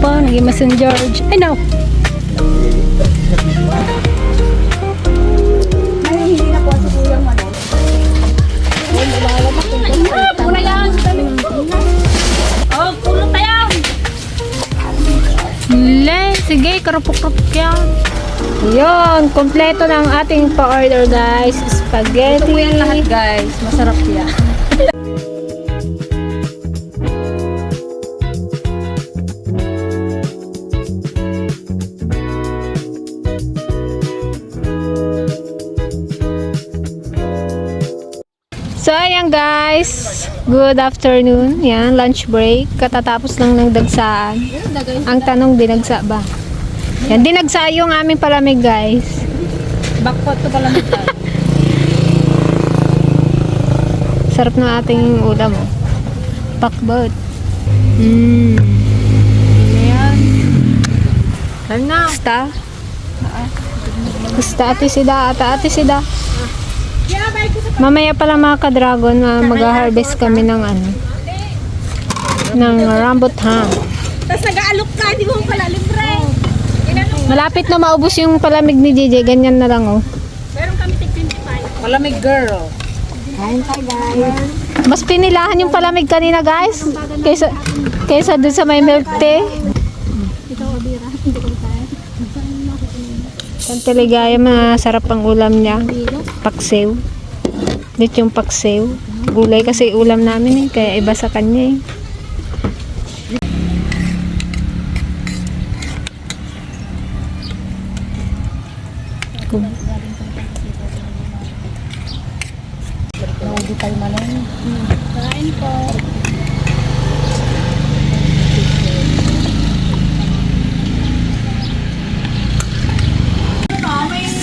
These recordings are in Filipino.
Pa, naging messenger. Ay, no. Hindi na po sa kuyang ano. Pula yan. Oh, pulo tayo. Sige, karupok-rupok yan. Yun, kompleto na ang ating pa-order guys. Spaghetti. Ito po yan lahat guys. Masarap yan. So, ayan guys. Good afternoon. Yan, lunch break. Katatapos lang ng dagsaan. Ang tanong, dinagsa ba? Yan, dinagsa yung aming palamig guys. Backpot to pala nito. Sarap ng ating ulam. Oh. Pakbot. Ayan. Ano na? Basta? Basta ati sida. Ati sida. Mamaya pala mga ka-dragon, mag-harvest kami ng ano. Ng rambutan. Tapos nag-aalok ka, di mo pala libre. Malapit na maubos yung palamig ni JJ. Ganyan na lang oh. Meron kami tig 25. Malamig girl. Kain tayo guys. Mas pinilahan yung palamig kanina guys. Kaysa dun sa may milk tea. Pantaligaya, masarap ang ulam niya. Paksiw. Dito yung paksiw. Gulay kasi ulam namin eh. Kaya iba sa kanya eh. Hindi tayo malamig. Kain po.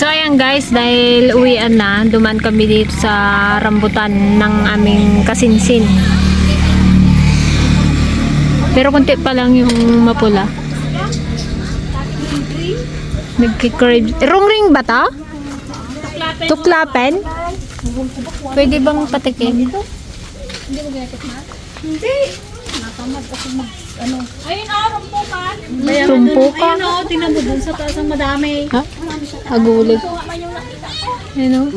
So ayan guys, dahil uwian na, duman kami dito sa rambutan ng aming kasinsin. Pero konti pa lang yung mapula. Nagkikrave. Rungring ba ta? Tuklapen? Pwede bang patikin? Hindi. Nakamad ako mag ano. Ayun rumpo ka. Rumpo ka? Ayun o, tingnan mo dun sa taas ang madami. Ha? Agulit. Ano?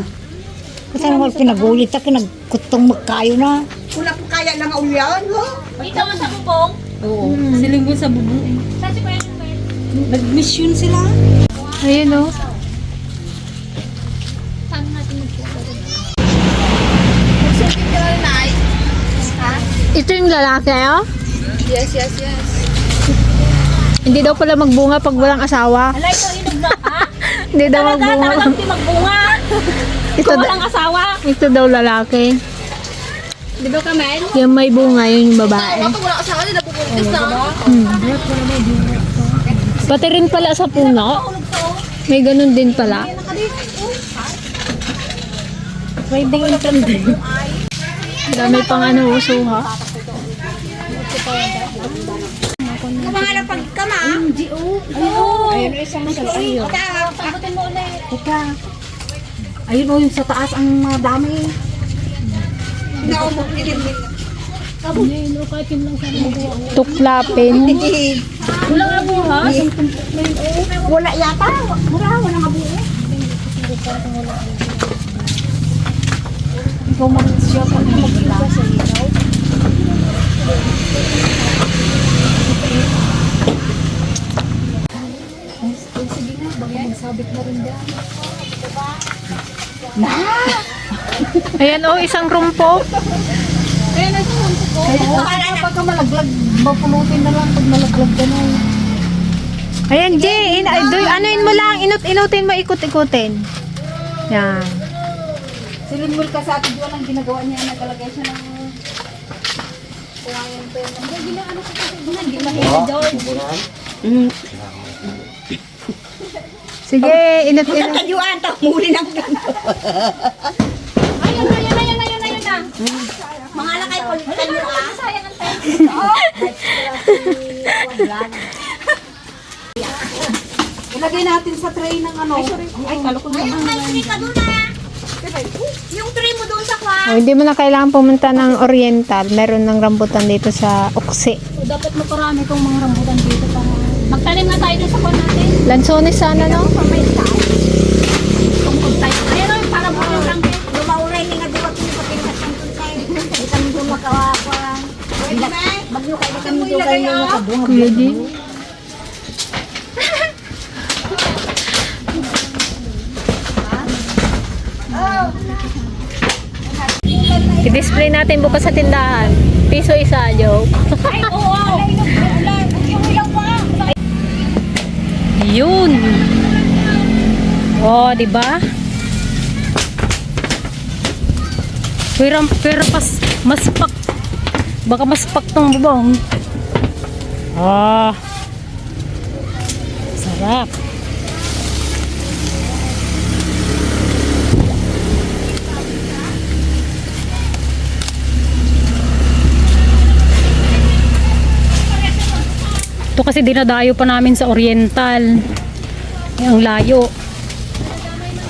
Kasi naman pinagulit sa kinagkutong magkayo na. Wala po kaya lang ulyan, ho? Dito mo sa bubong. Oo. Silinggo sa bubong eh. Saan si Kuya Noel? Nag-mission sila. Ayun oh. Saan natin magpupunta? Magsulit ka lang na ha? Ito yung lalaki oh? Yes. Hindi daw pala magbunga pag walang asawa. Ala, ito inog na ha? Hindi daw magbunga. Talagang di magbunga. Ito, Kung walang asawa. ito daw lalaki. Di ba Kamel? Yung may bunga, yun yung babae. Kapag walang asawa, di napupuntas na. Pati rin pala sa puno. May ganun din pala. Pwede intindi. Dami pang ano, uso ha. Kamangalang pagkama. Ayun o isang sa iyo. Sagutin mo ulit. Teka. Ayun o yung sa taas ang madami. Tuklapin. Walang abo ha? Wala yata. Wala nga buo. Ikaw mag-siya pa ng magla. Sige na, baka magsabit na rin dyan. Ayan oh, isang rumpo. Pagka malaglag, mapulutin na lang pag malaglag ka na. Ayan, Jay. Anuin mo lang. Inutin mo, ikot-ikutin. Yan. Si Linmul ka sa atin, ang ginagawa niya, nagalagay siya ng kuwayang pen. Hindi, ginaano ko kasi doon, hindi mahina George. Sige, inut-inut. Kayuan, muli ng ganito. Ayun na. Mga lakay ko, tayo ka. Sayang ang tayo. Ilagay natin sa tray ng ano. Ay, kalukon naman. Ay, ka doon na. Yung tray mo doon sa kwan. Oh, hindi mo na kailangan pumunta ng Oriental. Meron ng rambutan dito sa Oksi. So, dapat maparami kong mga rambutan dito para magtanim nga tayo doon sa kwan natin. Lansones sana, no? Tungkol tayo. Ayun o, para mo lang. Lumauray ni nga diwat ni patingat ng tuntay. Di kami doon makawawa. Magyo kayo kami doon kayo makabunga. Kuya G. I-display natin bukas sa tindahan. Piso isa, joke. Ay, oo. Yung ilaw pa. Yun. Oh, di ba? Pero mas pak. Baka mas pak tong bubong. Ah. Sarap. Ito kasi dinadayo pa namin sa Oriental. Ang layo.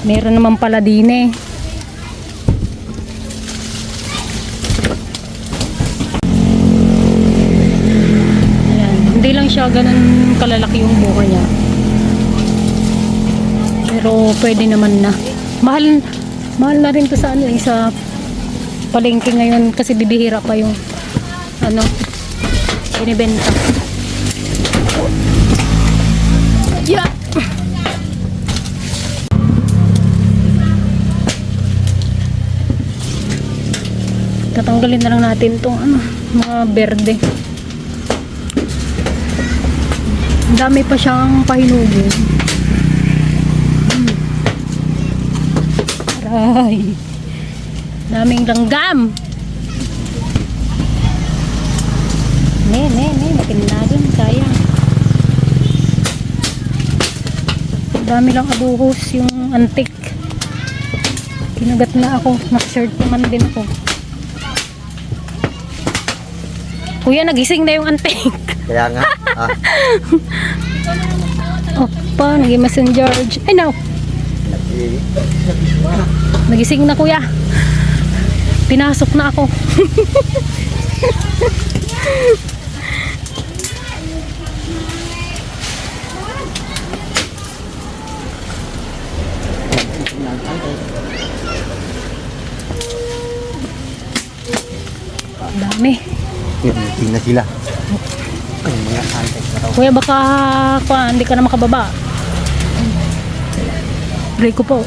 Meron naman pala din eh. Ayan. Hindi lang siya ganun kalalaki yung buka niya. Pero pwede naman na. Mahal na rin to sa ano eh, sa palengke ngayon kasi bibihira pa yung ano binibenta. Yeah. Tatanggalin na lang natin itong mga berde. Ang dami pa siyang pahinugin. Aray. Daming langgam. Ne, nakinagin. Sayang. Dami lang abuhos yung antik. Kinagat na ako. Nag-shirt naman din ako. Kuya, nagising na yung antik. Kaya nga. Opa, naging messenger. Ay, no. Nagising na, kuya. Pinasok na ako. Dami. Hindi na sila. Ang mga antek na raw. Kuya, baka hindi ka na makababa. Aray ko po.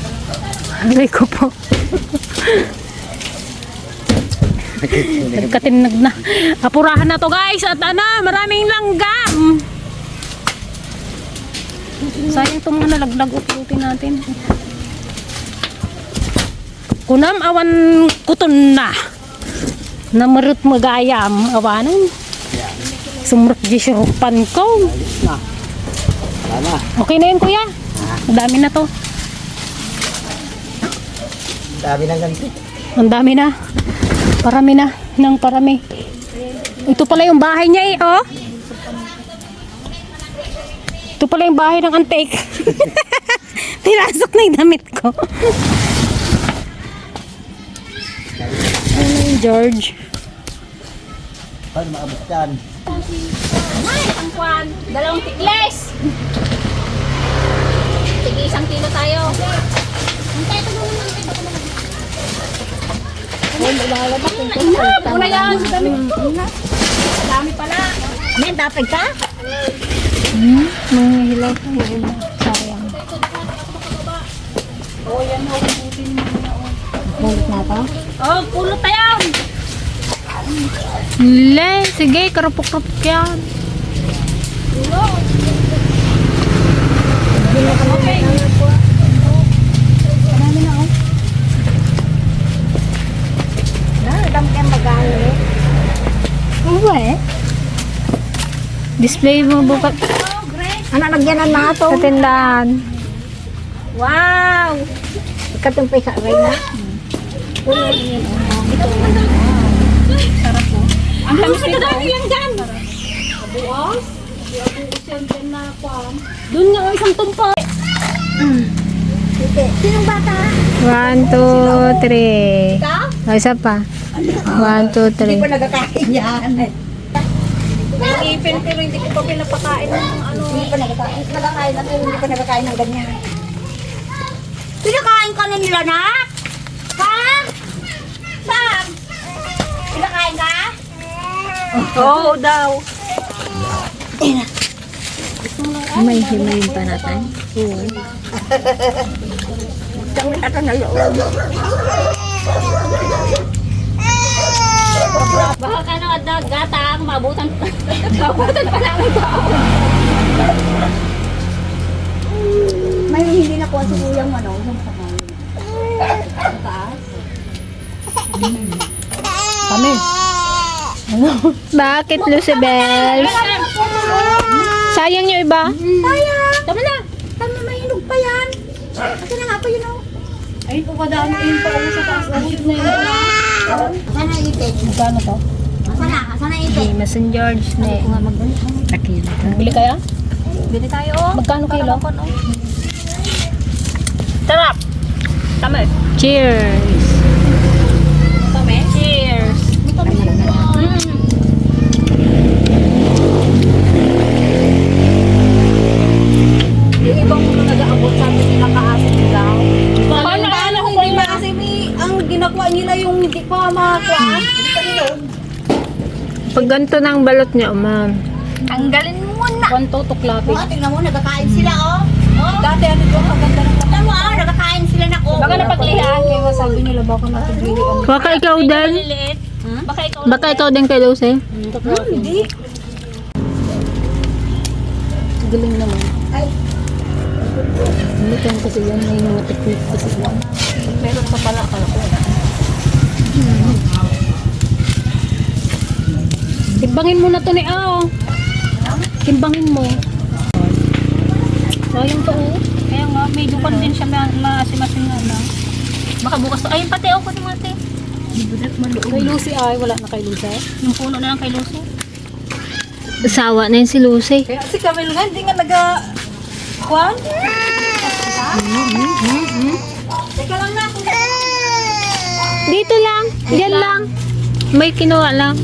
Aray ko po. Nagkatinag na. Apurahan na to guys. At maraming langgam. Sayang itong mga nalaglag. Uputin natin. Kunam awan kuton na. Namarut magayam. Awanan. Sumruk di sirupan ko. Tama. Okay na yun, kuya. Ang dami na to. Dami ng ganti. Ang dami na. Parami na. Nang parami. Ito pala yung bahay niya eh, oh. Ito pala yung bahay ng antique. Tinasok na yung damit ko. Ano yung George? Paano maabot yan? Ay, ang kwan. 2 tikles. Sige, 1 kilo tayo. Hintay, ito naman. Una yan. Dami pala. May dapat ka? Mga hilaw ko yung iba. Sayang. Bulit na to? Oh, pulot tayo. Le, sige, karupok-rupok yan. Okay. Marami na oh. Dami kayong magayo eh. Ano eh? Display mo bukat Anak nagyanan na ito. sa tindahan. Wow. Ikatumpay sa aray na. Ang tamis nito. Ang ilang dyan. Doon nga, isang tumpa. Sinong bata? 1, 2, 3. O, isa pa. 1, 2, Hindi pa 3. nagkakain yan. Ipin, pero hindi ko pa pinapakain ng ano. Hindi pa nagkakain. Nagkakain na pero hindi pa nagkakain ng ganyan. Pinakain ka na nila, nak? Ha? Saan? Pinakain ka? Oo daw. May himayin pa natin. Ito na loob. Baka ka na gatang, mabutan pa namin tao. May hindi na kuha si kuyang ano. Yung pakain. Taas. Kami. Bakit, Lucibel? Sayang yung iba. Sayang. Tama na. Tama, may hinog pa yan. Kasi na nga pa yun oh. Ayun po kadami yun pa ako sa taas. Ayun na yun. Sana itik. Magkano to? Sana itik. May St. George na takila. Bili kaya? Bili tayo. Magkano kilo? Sarap. Tama. Cheers! Tama. Cheers. Yung ibang mga nag-aabot sa atin pinakaasin nila. Paano alam ko Hindi pa kasi ang ginagawa nila yung hindi pa makakuha. Hindi pa nila. Pag ganito ng balot niya, ma'am. Tanggalin mo na. Kwanto tuklapi. Oh, tingnan mo, nagkakain sila oh. Oh. Dati ano doon, maganda ng Tingnan mo oh, nagkakain sila na oh. Baka napaglihan. kaya sabi nila baka matibili ang Baka ikaw din. Maliliit. Baka ikaw. Baka ikaw din kay Lucy. hindi. Galing naman. Ay. Hindi kaya kasi yan, may mga technique kasi yan. Meron pa pala ako. Timbangin mo na to ni Ao. Timbangin mo. Sayang to oh. Kaya nga, may dukan din siya maasimasin nga na. Baka bukas to. Ayun pati, ako ni Mate. Kay Lucy ay, wala na kay Lucy. Yung puno na lang kay Lucy. Sawa na yun si Lucy. Kaya si Camille nga, hindi nga Kwan? Teka lang na. Dito lang. Diyan lang. May kinuha lang.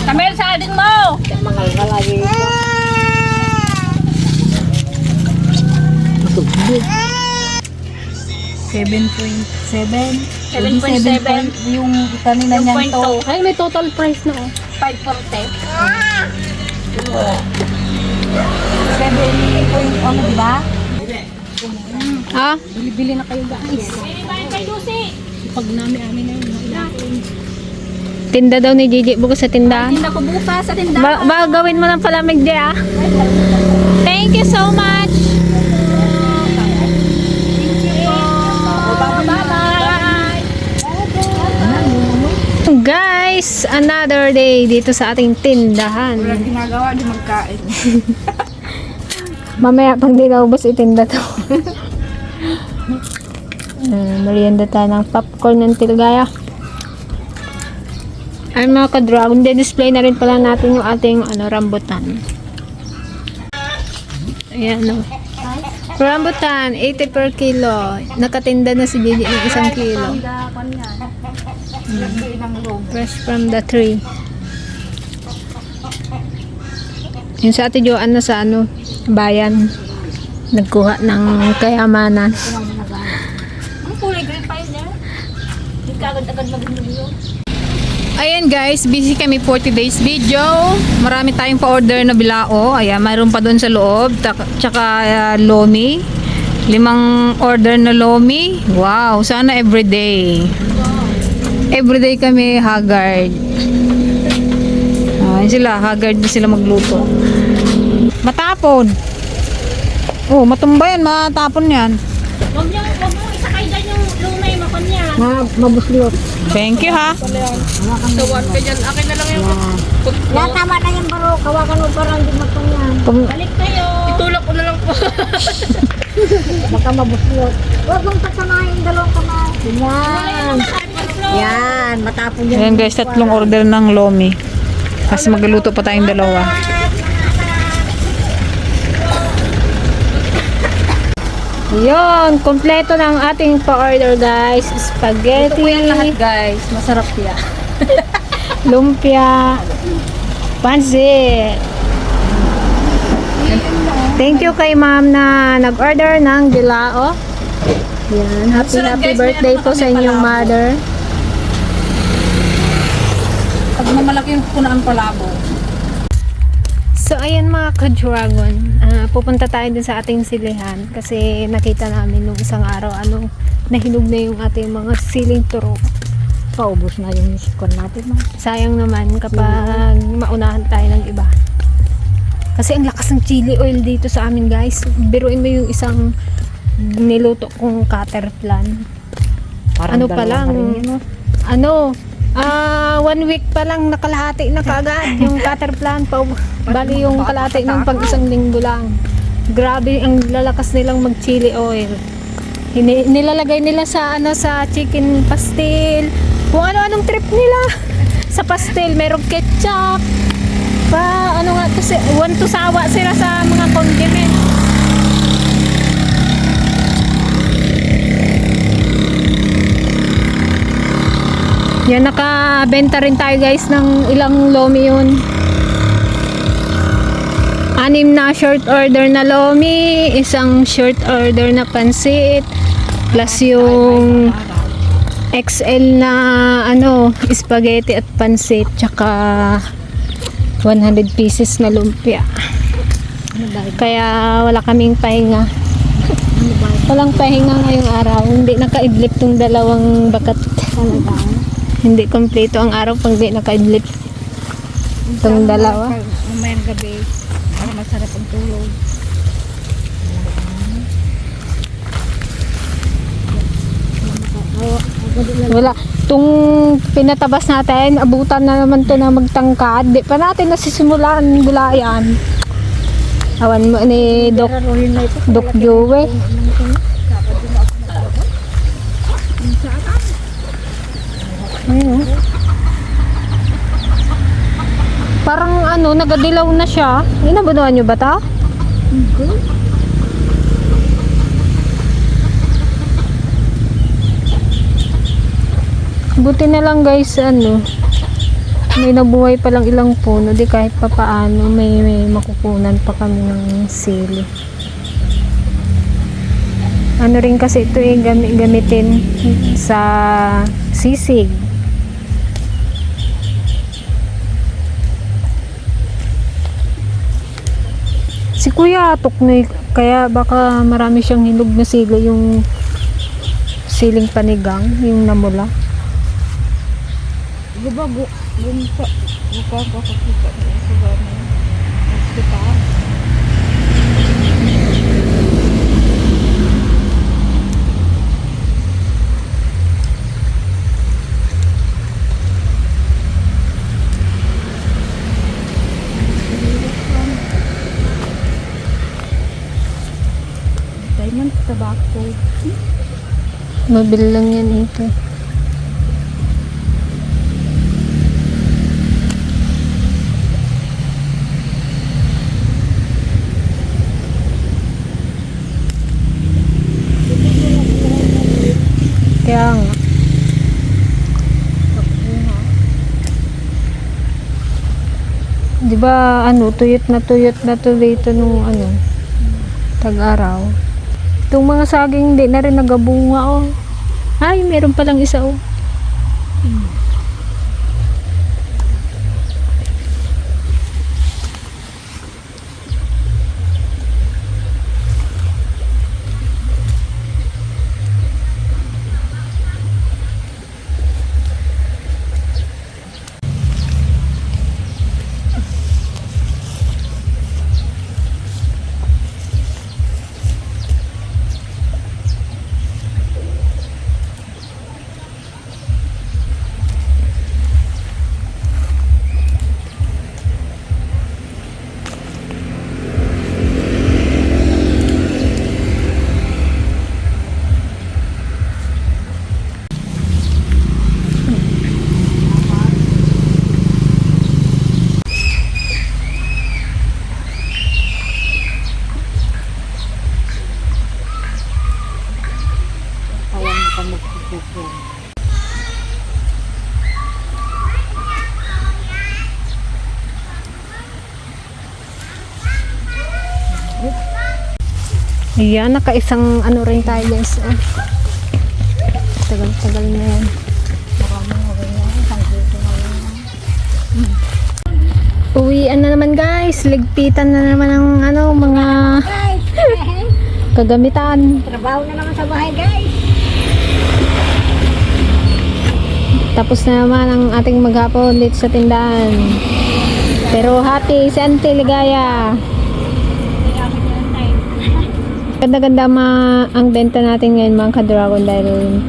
Kamel, sa din mo! Mangal ka lagi. Yung kanina niyan to. 2.2. Ay, may total price na oh. 540. 7 point ano, di ba? Ah? Bili-bili na kayo guys. Bili tayo kay Lucy. Pag namin amin na yun. Tinda daw ni Gigi bukas sa tindahan. Tinda ko bukas sa tindahan. Baka gawin mo ng palamig di ah. Thank you so much. Bye-bye! Guys, another day dito sa ating tindahan. Ginagawa di magkain. Mamaya pag di naubos itinda to. Merienda tayo ng popcorn ng Tilgaya. Ay mga ka-dragon, display na rin pala natin yung ating rambutan. Ayan o. Rambutan, 80 per kilo. Nakatinda na si Gigi ng 1 kilo. Fresh from the tree. Yung sa Ate Joanne na sa bayan. Nagkuha ng kayamanan. Ang kulay green pa yun eh. Hindi ka agad-agad mag-video. Ayan guys, busy kami 40 days video. Marami tayong pa-order na bilao. Ayan, mayroon pa doon sa loob. Tsaka lomi. 5 order na lomi. Wow, sana everyday. Everyday kami haggard. Ayan sila, haggard na sila magluto. Matapon. Oh, matumba yan, matapon yan. Huwag mo isakay dyan yung lumay, makon niya. Mabuslot. Thank you ha. Yan, tama na yung baro. Kawakan mo parang di magkanyan. Balik kayo. Itulak ko na lang po. Baka mabuslot. Huwag mong pagsamahin yung dalawang kamay. Yan. Yan, matapon yan. Ayan guys, 3 order ng lomi. Kasi magluluto pa tayong 2. Yun, kompleto ng ating pa-order guys. Spaghetti, Ito po yan lahat guys. Masarap yan. lumpia, pansit. Thank you kay ma'am na nag-order ng bilao. Yan, happy birthday po sa inyong mother. Pag mamalaki yung punaan palabo. So, ayan mga ka-dragon, pupunta tayo dun sa ating silihan kasi nakita namin nung isang araw, nahinog na yung ating mga siling turo. Paubos na yung sikon natin. Sayang naman kapag maunahan tayo ng iba. Kasi ang lakas ng chili oil dito sa amin guys. Biruin mo yung isang niluto kong caterpillar. Ano pa lang, 1 week pa lang nakalahati na kaagad yung caterpillar pa. Bali yung kalahati ng pag isang linggo lang. Grabe ang lalakas nilang mag chili oil. Nilalagay nila sa sa chicken pastil. Kung ano-anong trip nila. Sa pastil merong ketchup. Want to sawa sila sa mga condiments. Yan, nakabenta rin tayo guys ng ilang lomi yun. 6 na short order na lomi, isang short order na pansit, plus yung XL na spaghetti at pansit, tsaka 100 pieces na lumpia. Kaya wala kaming pahinga. Walang pahinga ngayong araw. Hindi nakaidlip tong dalawang bakat. Hindi kompleto ang araw pag di nakaidlip itong dalawa. Mamayang gabi, para masarap ang tulog. Wala. Itong pinatabas natin, abutan na naman to na magtangkad. Di pa natin nasisimulan gulayan. Awan mo ni Doc Joey. Ayun. Parang nagadilaw na siya. Inabunuan nyo ba ta? Buti na lang guys, may nabuhay pa lang ilang puno. Di kahit pa paano, may makukunan pa kami ng sili. Rin kasi ito gamitin sa sisig. Si Kuya atok na kaya baka marami siyang hinog na sili, yung siling panigang, yung namula. Gubago, yun pa. Nakakakakita na sa gano'n. Hospital. Diamond tobacco. Mabili lang yan ito. Kaya nga. Di ba tuyot na to dito nung tag-araw. Itong mga saging hindi na rin nagabunga Ay, meron palang isa Ayan, nakaisang ano rin tayo guys. Oh. Tagal-tagal na yan. Uwian na naman guys. Ligpitan na naman ang ano, mga kagamitan. Trabaho na naman sa bahay, guys. Tapos na naman ang ating maghapon dito sa tindahan. Pero happy si Auntie Ligaya. Ganda-ganda ang benta natin ngayon mga ka-dragon dahil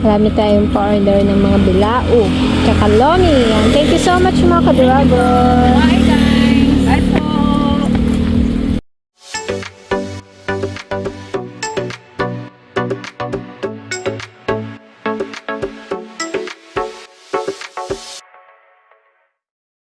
marami tayong pa-order ng mga bilao tsaka lomi. Thank you so much mga ka-dragon.